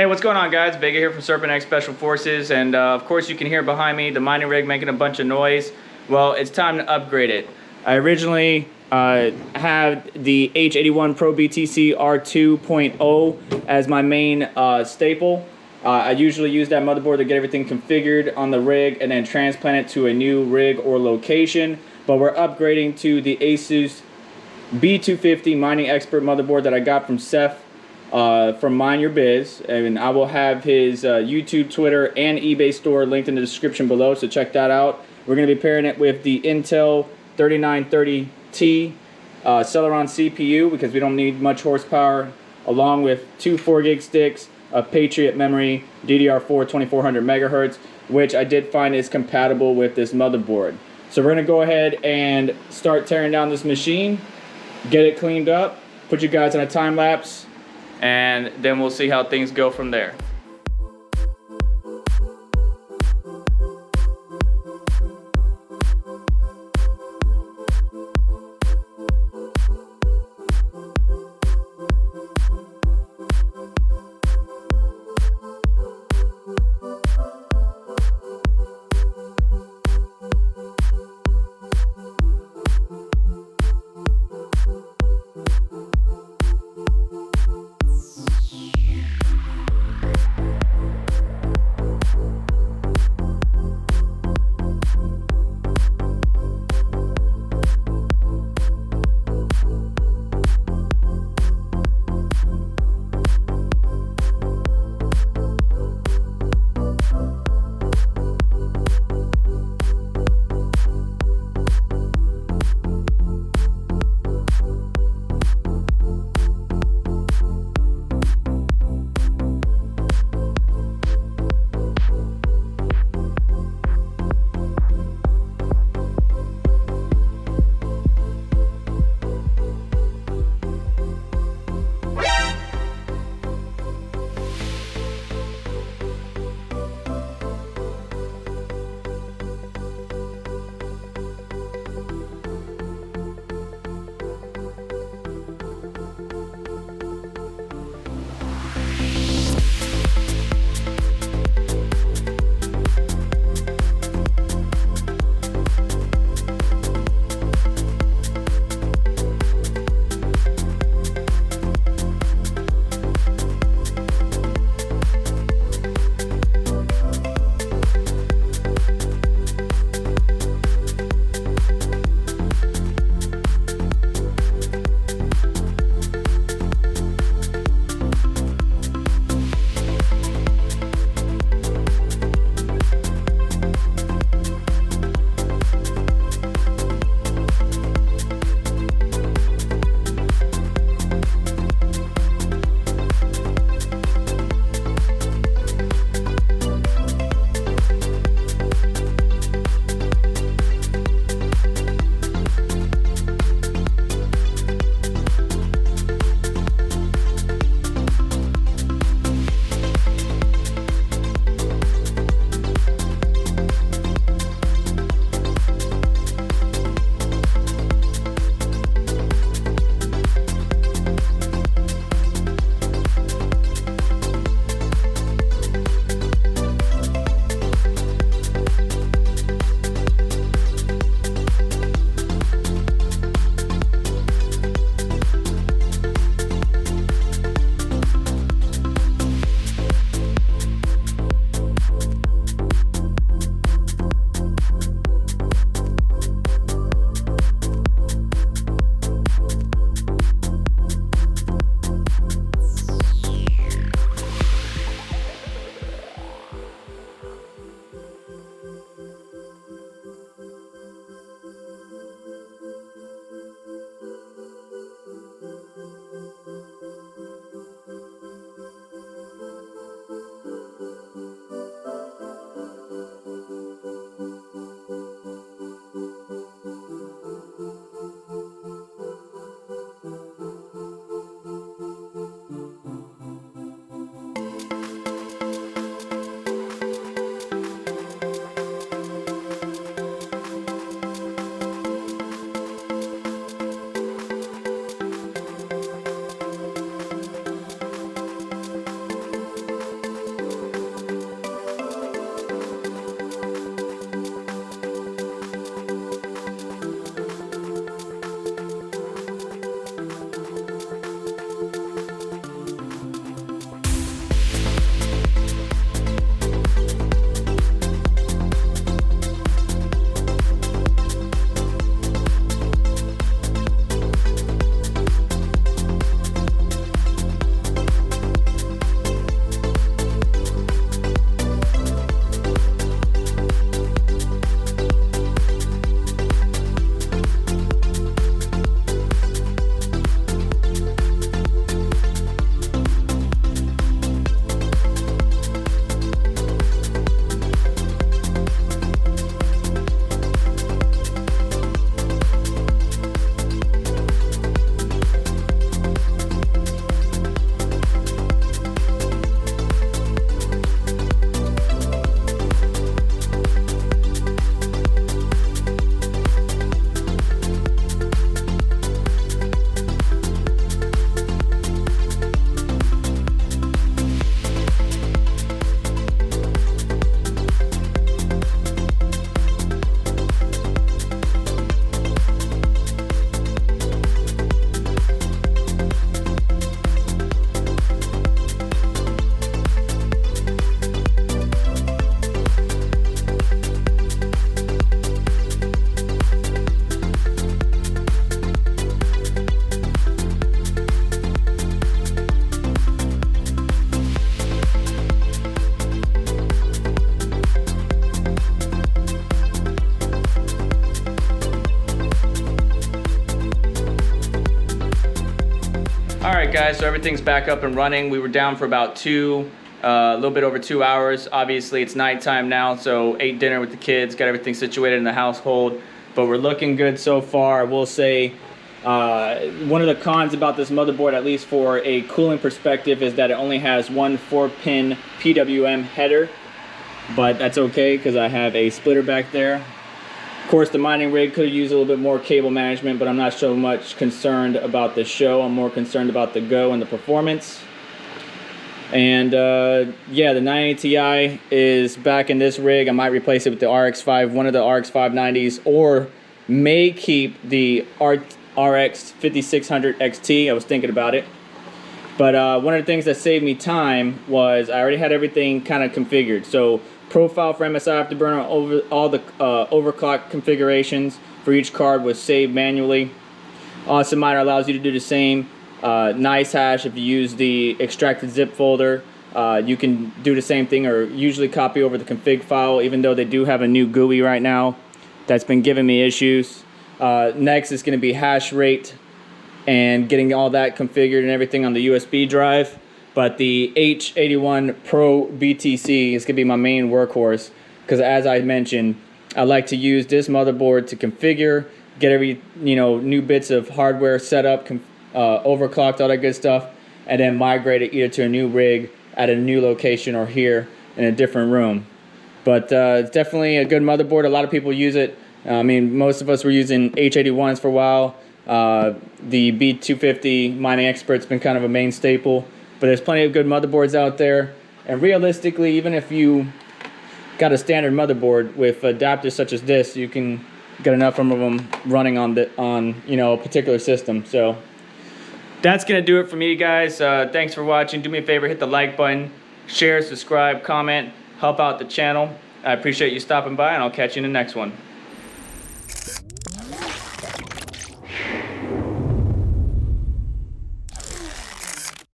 Hey, what's going on, guys? Vega here from Serpent X Special Forces, and of course you can hear behind me the mining rig making a bunch of noise. Well, it's time to upgrade it. I originally had the H81 Pro BTC R2.0 as my main staple. I usually use that motherboard to get everything configured on the rig and then transplant it to a new rig or location. But we're upgrading to the Asus B250 mining expert motherboard that I got from Seth from MineYourBiz, and I will have his YouTube, Twitter, and eBay store linked in the description below, so check that out. We're going to be pairing it with the Intel 3930T Celeron CPU because we don't need much horsepower, along with two 4GB sticks, a Patriot memory, DDR4 2400 megahertz, which I did find is compatible with this motherboard. So we're going to go ahead and start tearing down this machine, get it cleaned up, put you guys in a time lapse, and then we'll see how things go from there. Alright guys, so everything's back up and running. We were down for about a little bit over 2 hours. Obviously it's nighttime now, so ate dinner with the kids, got everything situated in the household, but we're looking good so far. I will say one of the cons about this motherboard, at least for a cooling perspective, is that it only has one 4-pin PWM header, but that's okay because I have a splitter back there. Of course, the mining rig could use a little bit more cable management, but I'm not so much concerned about the show. I'm more concerned about the go and the performance. And yeah, the 980 Ti is back in this rig. I might replace it with the one of the RX 590s, or may keep the RX 5600 XT. I was thinking about it. But one of the things that saved me time was I already had everything kind of configured. So profile for MSI Afterburner, all the overclock configurations for each card was saved manually. Awesome Miner allows you to do the same. Nice hash, if you use the extracted zip folder, you can do the same thing, or usually copy over the config file, even though they do have a new GUI right now that's been giving me issues. Next is going to be hash rate and getting all that configured and everything on the USB drive. But the H81 Pro BTC is going to be my main workhorse, because as I mentioned, I like to use this motherboard to configure, get every new bits of hardware set up, overclocked, all that good stuff, and then migrate it either to a new rig at a new location or here in a different room. But it's definitely a good motherboard. A lot of people use it. I mean, most of us were using H81s for a while. The B250 mining expert's been kind of a main staple, but there's plenty of good motherboards out there. And realistically, even if you got a standard motherboard with adapters such as this, you can get enough of them running on a particular system. So that's gonna do it for me, guys. Thanks for watching. Do me a favor, hit the like button, share, subscribe, comment, help out the channel. I appreciate you stopping by, and I'll catch you in the next one.